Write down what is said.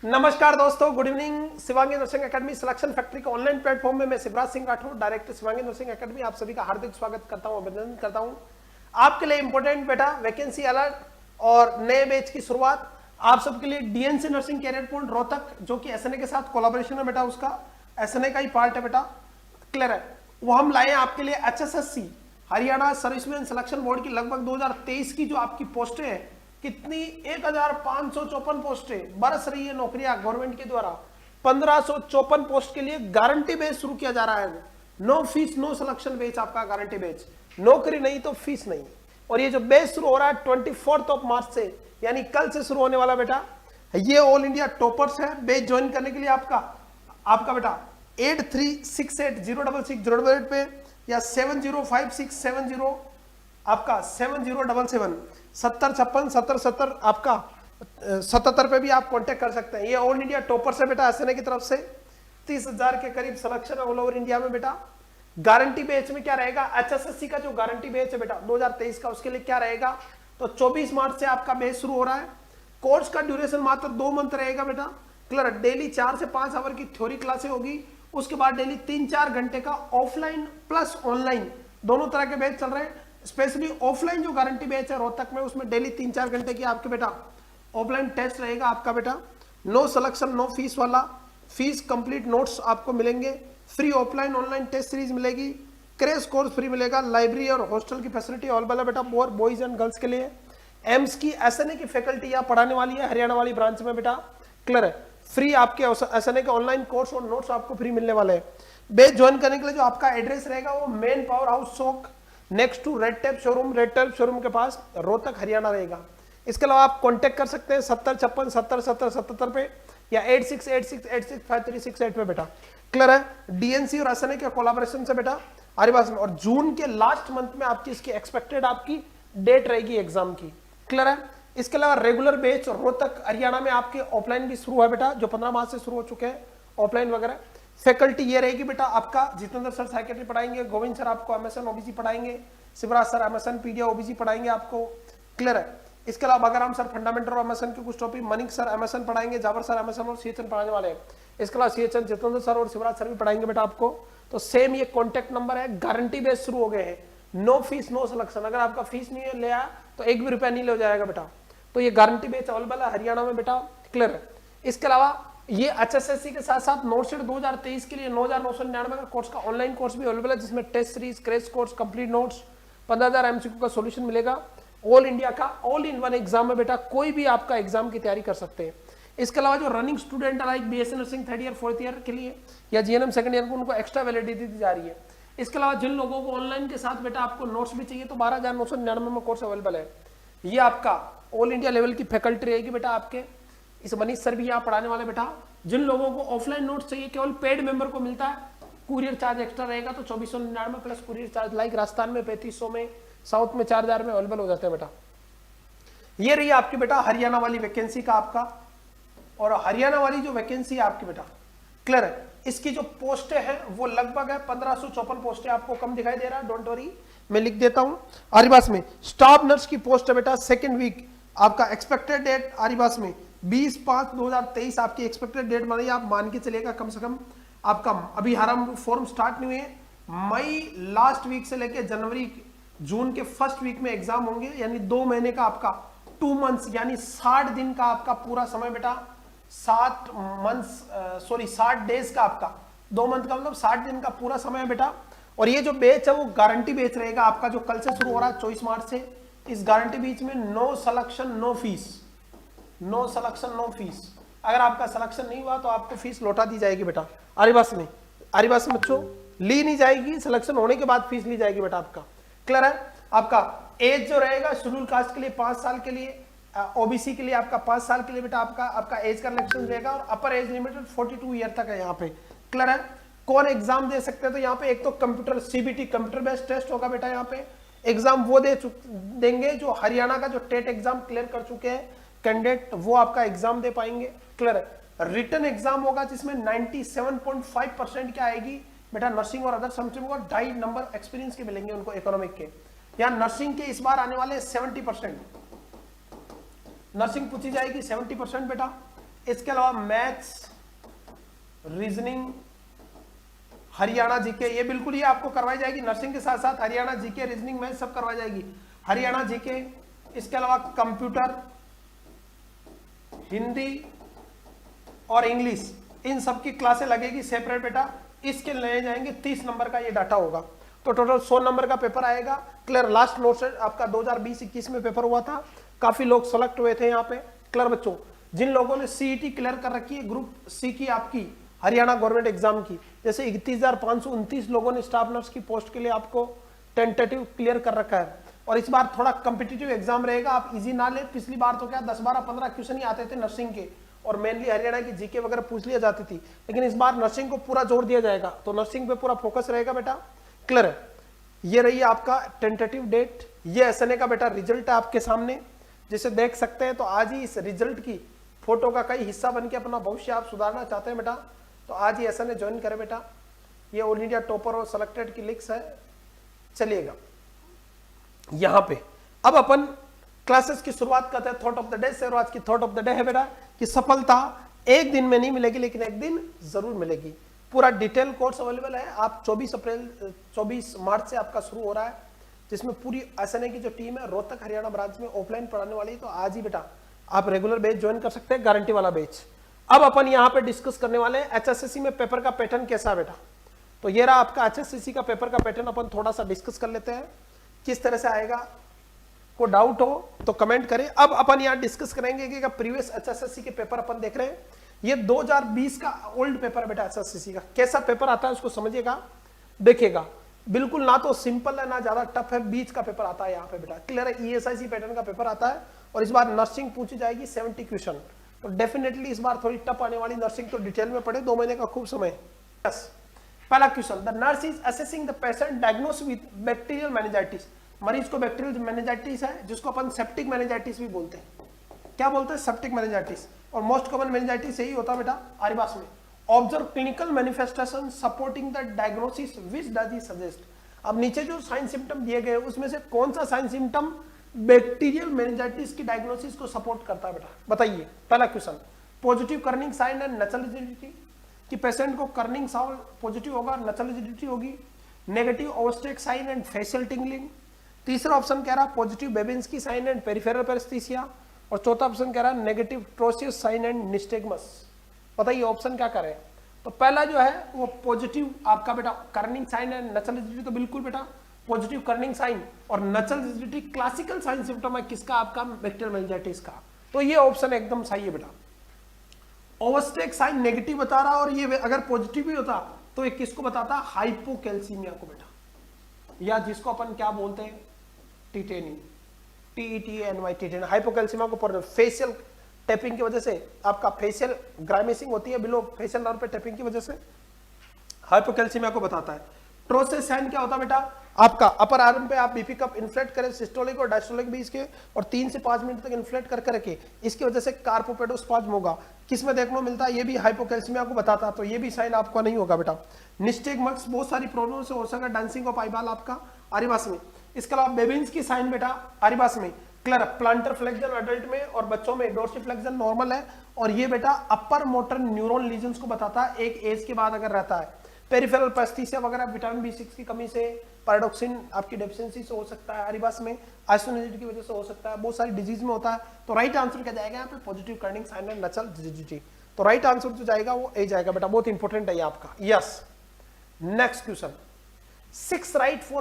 नमस्कार दोस्तों, good evening. Shivangi nursing academy selection factory के ऑनलाइन प्लेटफॉर्म में मैं Shivraj Singh Rathore, director Shivangi nursing academy, आप सभी का हार्दिक स्वागत करता हूं, अभिनंदन करता हूं। आपके लिए इंपॉर्टेंट बेटा वैकेंसी अलर्ट और नए बैच की शुरुआत आप सबके लिए। DNC nursing career point Rohtak, जो कि एसएनए के साथ कोलैबोरेशन है बेटा, उसका एसएनए का ही पार्ट है बेटा, क्लियर है। वो हम लाए आपके लिए HSSC Haryana serviceman selection board की लगभग 2023 की जो आपकी पोस्टें हैं, कितनी 1554 पोस्टें बरस रही है नौकरियां गवर्नमेंट के द्वारा। 1554 पोस्ट के लिए गारंटी बेच शुरू किया जा रहा है। नो फीस नो सिलेक्शन बेच, आपका गारंटी बेच, नौकरी नहीं तो फीस नहीं। और ये जो बेच शुरू हो रहा है 24 मार्च से, यानी कल से शुरू होने वाला बेटा, ये ऑल इंडिया टॉपर्स है। बेच ज्वाइन करने के लिए आपका बेटा 8368066088 पे या 705670 आपका 7077 7056 7070 आपका 77 पे भी आप कांटेक्ट कर सकते हैं। ये ऑल इंडिया टॉपर से बेटा एसएनए की तरफ से 30,000 के करीब सिलेक्शन ऑल ओवर इंडिया में बेटा। गारंटी बैच में क्या रहेगा, एचएसएससी का जो गारंटी बैच है बेटा 2023 का, उसके लिए क्या रहेगा, तो 24 मार्च से आपका बैच शुरू हो रहा है। कोर्स का ड्यूरेशन मात्र 2 मंथ रहेगा बेटा, क्लियर। डेली 4 से 5 आवर की थ्योरी क्लासें होगी, उसके बाद डेली 3-4 घंटे का ऑफलाइन प्लस ऑनलाइन दोनों तरह के बैच चल रहे हैं। स्पेशली ऑफलाइन जो गारंटी बैच है रोहतक में, उसमें डेली 3-4 घंटे की आपके बेटा ऑफलाइन टेस्ट रहेगा आपका बेटा। नो सिलेक्शन नो फीस वाला, फीस कंप्लीट नोट्स आपको मिलेंगे, free offline online test series मिलेगी, क्रैश कोर्स फ्री मिलेगा, लाइब्रेरी और हॉस्टल की फैसिलिटी अवेलेबल है बेटा बॉयज एंड गर्ल्स के लिए। एम्स की एसएनए की फैकल्टी यहाँ पढ़ाने वाली है हरियाणा वाली ब्रांच में बेटा, क्लियर है। फ्री आपके एसएनए के ऑनलाइन कोर्स और नोट्स आपको फ्री मिलने वाले हैं। बैच ज्वाइन करने के लिए जो आपका एड्रेस रहेगा वो main power house chowk next to red tape showroom के पास रोहतक हरियाणा रहेगा। इसके अलावा आप कांटेक्ट कर सकते हैं 7056 7070 77 पे या 8686865368 पे बेटा, क्लियर है। डीएनसी और एसएनए के कोलैबोरेशन से बेटा हमारे पास में, और जून के लास्ट मंथ में आपकी इसकी एक्सपेक्टेड आपकी डेट रहेगी एग्जाम की, क्लियर है। इसके अलावा रेगुलर बैच रोहतक हरियाणा में आपके ऑफलाइन भी शुरू है बेटा, जो 15 मार्च से शुरू हो चुके हैं ऑफलाइन वगैरह। फैकल्टी ये रहेगी बेटा आपका जितेंद्र सर साइकेट्री पढ़ाएंगे, गोविंद सर आपको एमएसएन ओबीसी पढ़ाएंगे, शिवराज सर एमएसएन पीडिया ओबीसी पढ़ाएंगे आपको, क्लियर है। इसके अलावा बगराम सर फंडामेंटल और एमएसएन के कुछ टॉपिक, मनिक सर एमएसएन पढ़ाएंगे, जाबर सर एमएसएन और सीएचएन पढ़ाने वाले हैं। इसके अलावा सीएचएन जितेंद्र सर और शिवराज सर भी पढ़ाएंगे बेटा आपको। तो सेम ये कॉन्टेक्ट नंबर है, गारंटी बेस शुरू हो गए हैं, नो फीस नो सिलेक्शन। अगर आपका फीस नहीं ले आया तो 1 भी रुपया नहीं ले जाएगा बेटा। तो ये गारंटी बेच अवेलेबल है हरियाणा में बेटा, क्लियर है। इसके अलावा ये एचएसएससी के साथ साथ नोटशीट 2023 के लिए 9,999 का कोर्स का ऑनलाइन कोर्स भी अवेलेबल है, जिसमें test series, crash course, complete notes, 15,000 MCQ का सॉल्यूशन मिलेगा। ऑल इंडिया का ऑल इन वन एग्जाम में बेटा कोई भी आपका एग्जाम की तैयारी कर सकते हैं। इसके अलावा जो running student like BSc nursing 3rd year 4th year के लिए या जीएनएम 2nd ईयर को, उनको एक्स्ट्रा वैलिडिटी दी जा रही है। इसके अलावा जिन लोगों को ऑनलाइन के साथ बेटा आपको नोट्स भी चाहिए तो 12,999 में कोर्स अवेलेबल है। ये आपका ऑल इंडिया लेवल की फैकल्टी रहेगी बेटा आपके, इस मनीष सर भी यहाँ पढ़ाने वाले बेटा। जिन लोगों को ऑफलाइन नोट्स चाहिए केवल पेड मेंबर को मिलता है, कुरियर चार्ज एक्स्ट्रा रहेगा, तो 2499 plus courier charge, like Rajasthan में 3500 में, साउथ में 4000 में अवेलेबल हो जाते हैं बेटा। ये रही आपकी बेटा हरियाणा वाली वैकेंसी का आपका, और हरियाणा वाली जो वैकेंसी है आपकी बेटा, क्लियर है। इसकी जो पोस्टें हैं वो लगभग है 1554 पोस्टें, आपको कम दिखाई दे रहा है, डोंट वरी, मैं लिख देता हूं। आरीबास में स्टाफ नर्स की पोस्ट है बेटा, 2nd वीक आपका एक्सपेक्टेड डेट आरीबास में 20/5/2023 आपकी एक्सपेक्टेड डेट मानिए, आप मान के चलेगा कम से कम आपका, अभी हमारा फॉर्म स्टार्ट नहीं हुए, मई लास्ट वीक से लेके जून के फर्स्ट वीक में एग्जाम होंगे, यानी 2 महीने का आपका 2 मंथ्स यानी 60 दिन का आपका पूरा समय बेटा, 60 डेज का आपका, 2 मंथ का मतलब 60 दिन का पूरा समय है बेटा। और ये जो बैच है वो गारंटी बैच रहेगा आपका, जो कल से शुरू हो रहा है 24 मार्च से। इस गारंटी बैच में no selection no fees, no selection no fees. अगर आपका सिलेक्शन नहीं हुआ तो आपको फीस लौटा दी जाएगी बेटा। आरीबास में बच्चों ली नहीं जाएगी, सिलेक्शन होने के बाद फीस ली जाएगी बेटा आपका, क्लियर है। आपका एज जो रहेगा शेड्यूल कास्ट के लिए 5 साल के लिए, ओबीसी के लिए आपका 5 साल के लिए बेटा आपका एज का रिलेक्शन रहेगा, और अपर एज लिमिटेड 42 ईयर तक है यहाँ पे, क्लियर है। कौन एग्जाम दे सकते हैं, तो यहाँ पे एक तो computer CBT computer based test होगा बेटा। यहाँ पे एग्जाम वो देंगे जो हरियाणा का जो टेट एग्जाम क्लियर कर चुके हैं कैंडिडेट, वो आपका एग्जाम दे पाएंगे, क्लियर है। रिटन एग्जाम होगा जिसमें 97.5% क्या आएगी बेटा, नर्सिंग और अदर समथिंग को 2.5 नंबर एक्सपीरियंस के मिलेंगे उनको इकोनॉमिक के। यहाँ नर्सिंग के इस बार आने वाले 70%, नर्सिंग पूछी जाएगी 70% बेटा, इसके अलावा मैथ्स, रीजनिंग, हरियाणा जीके, ये बिल्कुल ये आपको करवाई जाएगी नर्सिंग के साथ साथ हरियाणा जीके, रीजनिंग, मैथ्स सब करवाई जाएगी, हरियाणा जीके। इसके अलावा कंप्यूटर, हिंदी और इंग्लिश, इन सब की क्लासें लगेगी सेपरेट बेटा। इसके ले जाएंगे 30 नंबर का ये डाटा होगा, तो टोटल 100 नंबर का पेपर आएगा। क्लियर? लास्ट नोट से आपका 2020-21 में पेपर हुआ था, काफी लोग सेलेक्ट हुए थे यहाँ पे। क्लियर बच्चों? जिन लोगों ने सीईटी क्लियर कर रखी है ग्रुप सी की आपकी हरियाणा गवर्नमेंट एग्जाम की, जैसे 31,529 लोगों ने स्टाफ नर्स की पोस्ट के लिए आपको टेंटेटिव क्लियर कर रखा है। और इस बार थोड़ा कम्पिटिटिव एग्जाम रहेगा, आप इजी ना ले। पिछली बार तो क्या 10, 12, 15 क्वेश्चन ही आते थे नर्सिंग के, और मेनली हरियाणा की जीके वगैरह पूछ लिया जाती थी, लेकिन इस बार नर्सिंग को पूरा जोर दिया जाएगा, तो नर्सिंग पे पूरा फोकस रहेगा बेटा। क्लियर है? ये रही आपका टेंटेटिव डेट। ये एसएनए का बेटा रिजल्ट है आपके सामने, जिसे देख सकते हैं। तो आज ही इस रिजल्ट की फोटो का कई हिस्सा बन के अपना भविष्य आप सुधारना चाहते हैं बेटा, तो आज ही एसएनए ज्वाइन करें बेटा। ये ऑल इंडिया टॉपर और सेलेक्टेड की लिस्ट है। चलिएगा यहां पे अब अपन क्लासेस की शुरुआत करते हैं थॉट ऑफ द डे से। और आज की थॉट ऑफ द डे है बेटा कि सफलता एक दिन में नहीं मिलेगी, लेकिन एक दिन जरूर मिलेगी। पूरा डिटेल कोर्स अवेलेबल है। आप 24 मार्च से आपका शुरू हो रहा है, जिसमें पूरी एसएनए की जो टीम है रोहतक हरियाणा ब्रांच में ऑफलाइन पढ़ाने वाली है। तो आज ही बेटा आप रेगुलर बैच ज्वाइन कर सकते हैं, गारंटी वाला बैच। अब अपन यहाँ पे डिस्कस करने वाले हैं एचएससीसी में पेपर का पैटर्न कैसा है बेटा। तो ये रहा आपका एचएससीसी का पेपर का पैटर्न। अपन थोड़ा सा डिस्कस कर लेते हैं किस तरह से आएगा। को डाउट हो तो कमेंट करें। अब अपन यहाँ डिस्कस करेंगे कि प्रीवियस एचएससीसी के पेपर अपन देख रहे हैं। ये 2020 का ओल्ड पेपर है बेटा एचएससीसी का। कैसा पेपर आता है उसको समझिएगा, देखिएगा। बिल्कुल ना तो सिंपल है ना ज्यादा टफ है, बीच का पेपर आता है यहाँ पे बेटा। क्लियर है? ईएसआईसी पैटर्न का पेपर आता है, और इस बार नर्सिंग पूछी जाएगी 70 क्वेश्चन। तो डेफिनेटली इस बार थोड़ी टफ आने वाली। नर्सिंग तो डिटेल में पढ़े, 2 महीने का खूब समय। यस, पहला question, the nurse is assessing the patient diagnose with bacterial meningitis. मरीज को बैक्टीरियल मेनिंजाइटिस है, जिसको अपन सेप्टिक मेनिंजाइटिस भी बोलते हैं। क्या बोलते हैं? Septic meningitis. और मोस्ट कॉमन मेनिंजाइटिस यही होता है बेटा आरिबास में। Observe clinical manifestation supporting the diagnosis which does he suggest. अब नीचे जो साइन सिम्टम दिए गए उसमें से कौन सा साइन सिम्टम बैक्टीरियल मेनिंजाइटिस की डायग्नोसिस को सपोर्ट करता है बेटा, बताइए। पहला question, positive Kernig sign and nuchal rigidity, कि पेशेंट को कर्निंग साउंड पॉजिटिव होगा, नचल रिजिडिटी होगी। नेगेटिव ओवस्टेक साइन एंड फेशियल टिंगलिंग। तीसरा ऑप्शन कह रहा positive Babinski sign and peripheral paresthesia. और चौथा ऑप्शन कह रहा है negative Trousseau's sign and nystagmus. बताइए ऑप्शन क्या करें। तो पहला जो है वो पॉजिटिव आपका बेटा Corning sign and nuchal rigidity, तो बिल्कुल बेटा पॉजिटिव कर्निंग साइन और नचल रिजिडिटी क्लासिकल साइन सिम्टम है किसका? आपका बैक्टीरियल मेनिंजाइटिस का। तो ये ऑप्शन एकदम सही है बेटा। ओवस्टेक साइन नेगेटिव बता रहा, और ये अगर पॉजिटिव भी होता तो ये किसको बताता? हाइपोकैल्सीमिया को बेटा, या जिसको अपन क्या बोलते हैं टिटेनी, TETANY टिटेनी। हाइपोकैल्सीमिया को फेशियल टैपिंग की वजह से, आपका फेशियल ग्राइमेसिंग होती है बिलो फेशियल नर्व पे टैपिंग की वजह से, हाइपोकैल्सीमिया को बताता है। ट्रोसिस साइन क्या होता है बेटा? आपका अपर आर्म पे आप बीपी कप इन्फ्लेट करें सिस्टोलिक और डायस्टोलिक बीच के, और 3 से 5 मिनट तक इन्फ्लेट कर रखे, इसकी वजह से कार्पोपेडोस्पाज्म होगा। किस में देखने को मिलता है? ये भी हाइपोकैल्सीमिया को बताता है, तो ये भी साइन आपका नहीं होगा बेटा। निस्टेगमस बहुत सारी प्रॉब्लम से हो सकता है, डांसिंग ऑफ आईबॉल आपका आरिबास में। इसके अलावा बेबिंस की साइन बेटा आरिबास में क्लियर, प्लांटर फ्लेक्जन अडल्ट में और बच्चों में डोर्सिफ्लेक्जन नॉर्मल है, और ये बेटा अपर मोटर न्यूरॉन लीजन्स को बताता है एक एज के बाद अगर रहता है। पेरिफेरल पेरेस्थीसिया वगैरह विटामिन B6 की कमी से, पैराडॉक्सिन आपकी डेफिशिएंसी से हो सकता है आरिबास में, आइसोनेसिटी की वजह से हो सकता है, बहुत सारी डिजीज में होता है। तो राइट आंसर क्या जाएगा यहाँ पे? Positive Kernig sign and nuchal rigidity. तो राइट आंसर जो जाएगा वो ए जाएगा बेटा, बहुत इंपॉर्टेंट है ये आपका। Yes, next question, 6 right for